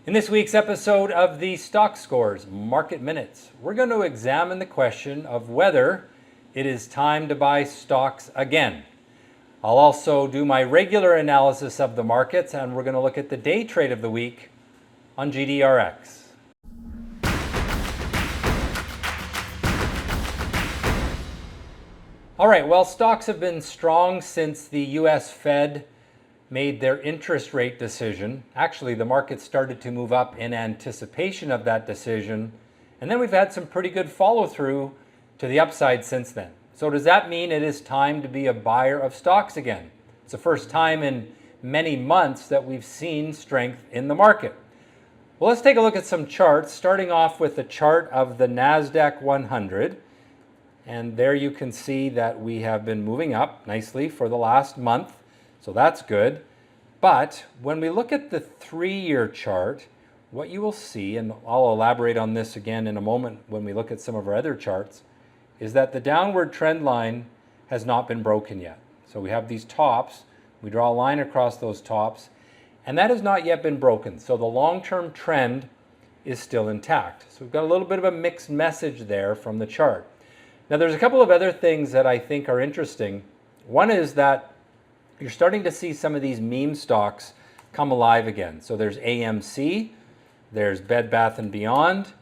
In this week's episode of the Stockscores Market Minutes, we're going to examine the question of whether it is time to buy stocks again. I'll also do my regular analysis of the markets, and we're going to look at the day trade of the week on GDRX. All right, well, stocks have been strong since the US Fed made their interest rate decision. Actually, the market started to move up in anticipation of that decision, and then we've had some pretty good follow-through to the upside since then. So does that mean it is time to be a buyer of stocks again? It's the first time in many months that we've seen strength in the market. Well, let's take a look at some charts, starting off with the chart of the Nasdaq 100. And there you can see that we have been moving up nicely for the last month. So that's good. But when we look at the 3-year chart, what you will see, and I'll elaborate on this again in a moment when we look at some of our other charts, is that the downward trend line has not been broken yet. So we have these tops, we draw a line across those tops, and that has not yet been broken. So the long-term trend is still intact. So we've got a little bit of a mixed message there from the chart. Now there's a couple of other things that I think are interesting. One is that you're starting to see some of these meme stocks come alive again. So there's AMC, there's Bed Bath & Beyond.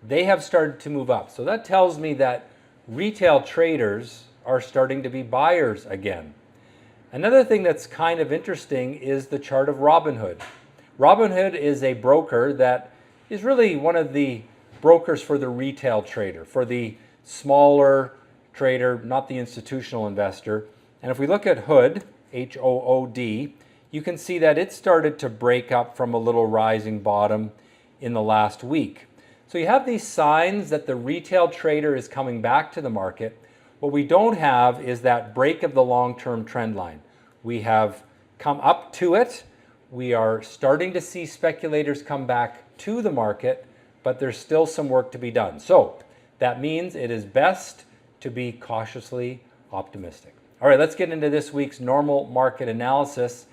They have started to move up. So that tells me that retail traders are starting to be buyers again. Another thing that's kind of interesting is the chart of Robinhood. Robinhood is a broker that is really one of the brokers for the retail trader, for the smaller trader, not the institutional investor. And if we look at Hood, H-O-O-D, you can see that it started to break up from a little rising bottom in the last week. So you have these signs that the retail trader is coming back to the market. What we don't have is that break of the long-term trend line. We have come up to it. We are starting to see speculators come back to the market, but there's still some work to be done. So that means it is best to be cautiously optimistic. All right, let's get into this week's normal market analysis.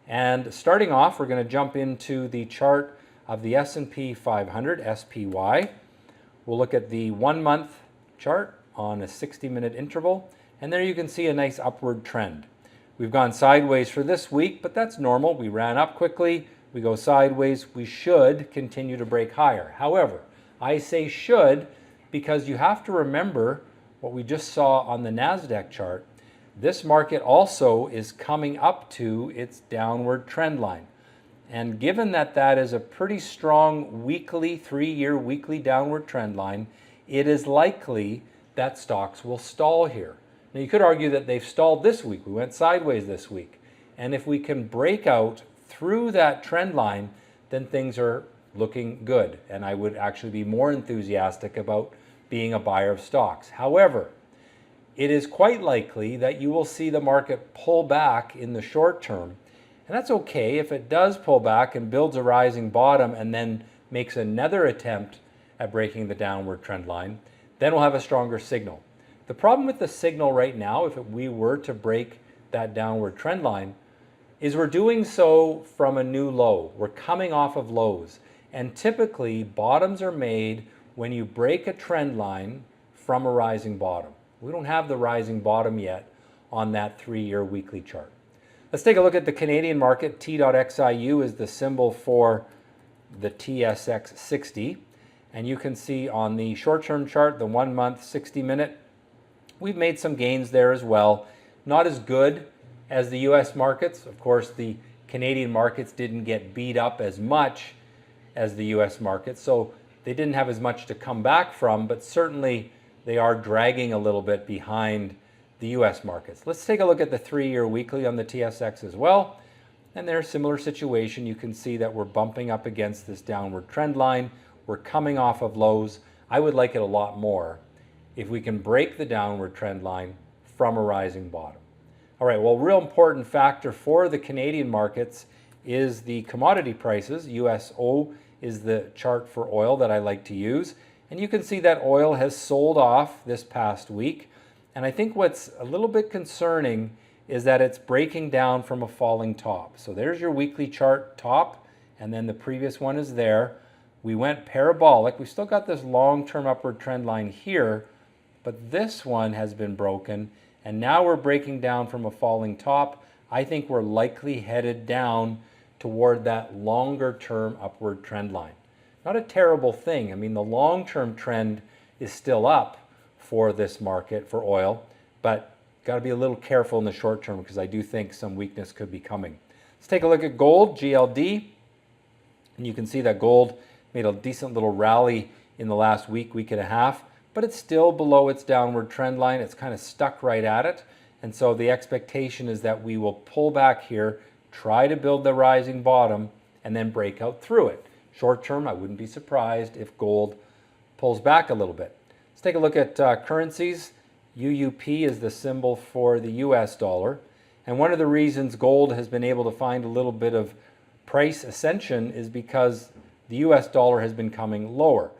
And starting off, we're going to jump into the chart of the S&P 500, SPY. We'll look at the 1-month chart on a 60-minute interval. And there you can see a nice upward trend. We've gone sideways for this week, but that's normal. We ran up quickly. We go sideways. We should continue to break higher. However, I say should because you have to remember what we just saw on the Nasdaq chart. This market also is coming up to its downward trend line. And given that that is a pretty strong weekly, 3-year weekly downward trend line, it is likely that stocks will stall here. Now you could argue that they've stalled this week. We went sideways this week. And if we can break out through that trend line, then things are looking good. And I would actually be more enthusiastic about being a buyer of stocks. However, it is quite likely that you will see the market pull back in the short term. And that's okay if it does pull back and builds a rising bottom and then makes another attempt at breaking the downward trend line. Then we'll have a stronger signal. The problem with the signal right now, if we were to break that downward trend line, is we're doing so from a new low. We're coming off of lows. And typically, bottoms are made when you break a trend line from a rising bottom. We don't have the rising bottom yet on that 3-year weekly chart. Let's take a look at the Canadian market. T.XIU is the symbol for the TSX 60. And you can see on the short-term chart, the 1-month, 60-minute, we've made some gains there as well. Not as good as the US markets. Of course, the Canadian markets didn't get beat up as much as the US markets, so they didn't have as much to come back from, but certainly they are dragging a little bit behind the US markets. Let's take a look at the 3-year weekly on the TSX as well. And they're a similar situation. You can see that we're bumping up against this downward trend line. We're coming off of lows. I would like it a lot more if we can break the downward trend line from a rising bottom. All right, well, a real important factor for the Canadian markets is the commodity prices. USO is the chart for oil that I like to use. And you can see that oil has sold off this past week. And I think what's a little bit concerning is that it's breaking down from a falling top. So there's your weekly chart top, and then the previous one is there. We went parabolic. We still got this long-term upward trend line here, but this one has been broken, and now we're breaking down from a falling top. I think we're likely headed down toward that longer-term upward trend line. Not a terrible thing. I mean, the long-term trend is still up for this market, for oil, but got to be a little careful in the short term because I do think some weakness could be coming. Let's take a look at gold, GLD, and you can see that gold made a decent little rally in the last week, week and a half, but it's still below its downward trend line. It's kind of stuck right at it. And so the expectation is that we will pull back here, try to build the rising bottom, and then break out through it. Short term, I wouldn't be surprised if gold pulls back a little bit. Let's take a look at currencies. UUP is the symbol for the US dollar. And one of the reasons gold has been able to find a little bit of price ascension is because the US dollar has been coming lower.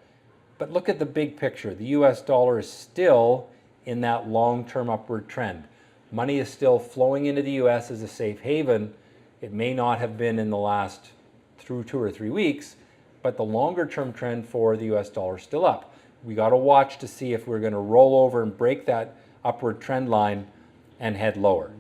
But look at the big picture. The US dollar is still in that long-term upward trend. Money is still flowing into the US as a safe haven. It may not have been in the last through 2 or 3 weeks, but the longer-term trend for the US dollar is still up. We got to watch to see if we're going to roll over and break that upward trend line and head lower.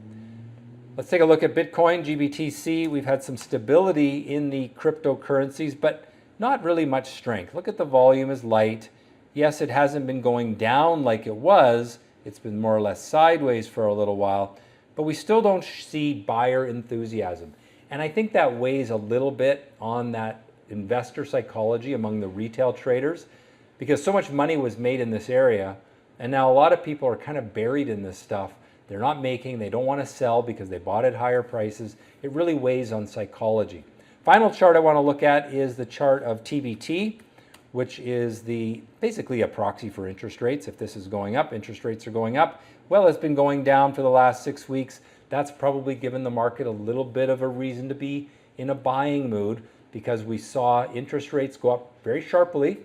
Let's take a look at Bitcoin, Gbtc. We've had some stability in the cryptocurrencies, but not really much strength. Look at the volume is light. Yes, it hasn't been going down like it was. It's been more or less sideways for a little while, but we still don't see buyer enthusiasm. And I think that weighs a little bit on that investor psychology among the retail traders, because so much money was made in this area, and now a lot of people are kind of buried in this stuff. They're not making, they don't want to sell because they bought at higher prices. It really weighs on psychology. Final chart I want to look at is the chart of TBT, which is basically a proxy for interest rates. If this is going up, interest rates are going up. Well, it's been going down for the last 6 weeks. That's probably given the market a little bit of a reason to be in a buying mood, because we saw interest rates go up very sharply,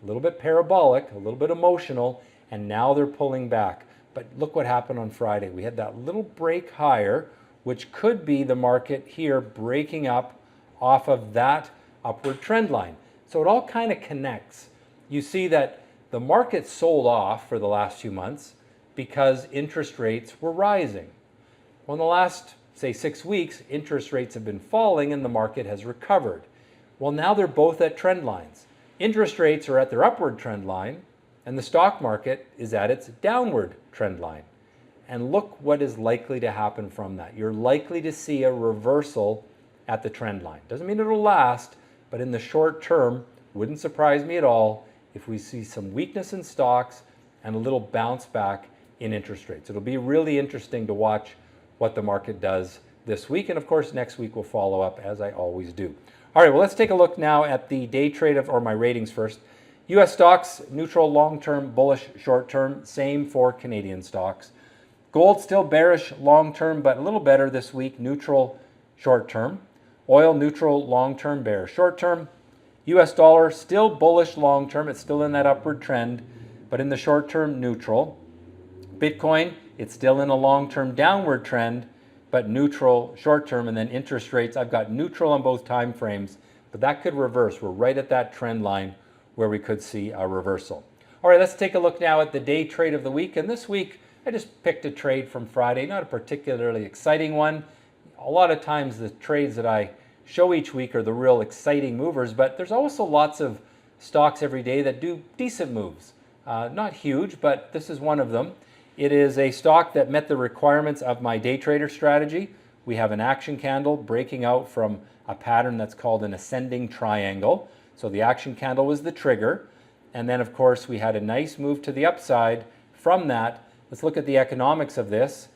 a little bit parabolic, a little bit emotional, and now they're pulling back. But look what happened on Friday. We had that little break higher, which could be the market here breaking up off of that upward trend line. So it all kind of connects. You see that the market sold off for the last few months because interest rates were rising. Well, in the last, say, 6 weeks, interest rates have been falling and the market has recovered. Well, now they're both at trend lines. Interest rates are at their upward trend line, and the stock market is at its downward trend line. And look what is likely to happen from that. You're likely to see a reversal at the trend line. Doesn't mean it'll last, but in the short term, wouldn't surprise me at all if we see some weakness in stocks and a little bounce back in interest rates. It'll be really interesting to watch what the market does this week. And of course, next week we'll follow up as I always do. All right, well, let's take a look now at the day trade or my ratings first. US stocks, neutral long-term, bullish short-term, same for Canadian stocks. Gold still bearish long-term, but a little better this week, neutral short-term. Oil neutral long-term, bearish short-term. US dollar still bullish long-term, it's still in that upward trend, but in the short-term, neutral. Bitcoin, it's still in a long-term downward trend, but neutral short-term. And then interest rates, I've got neutral on both time frames, but that could reverse. We're right at that trend line where we could see a reversal. All right, let's take a look now at the day trade of the week. And this week, I just picked a trade from Friday, not a particularly exciting one. A lot of times the trades that I show each week are the real exciting movers, but there's also lots of stocks every day that do decent moves. Not huge, but this is one of them. It is a stock that met the requirements of my day trader strategy. We have an action candle breaking out from a pattern that's called an ascending triangle. So the action candle was the trigger. And then, of course, we had a nice move to the upside from that. Let's look at the economics of this.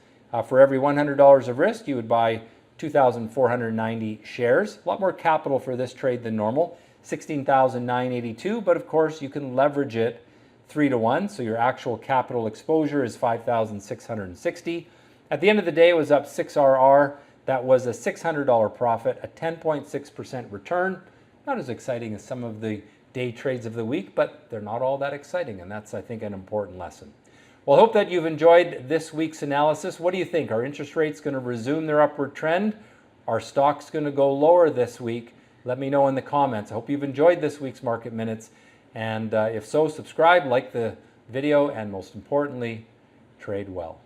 For every $100 of risk, you would buy 2,490 shares. A lot more capital for this trade than normal, 16,982. But of course, you can leverage it 3-to-1. So your actual capital exposure is 5,660. At the end of the day, it was up 6RR. That was a $600 profit, a 10.6% return. Not as exciting as some of the day trades of the week, but they're not all that exciting. And that's, I think, an important lesson. Well, I hope that you've enjoyed this week's analysis. What do you think? Are interest rates going to resume their upward trend? Are stocks going to go lower this week? Let me know in the comments. I hope you've enjoyed this week's Market Minutes. And if so, subscribe, like the video, and most importantly, trade well.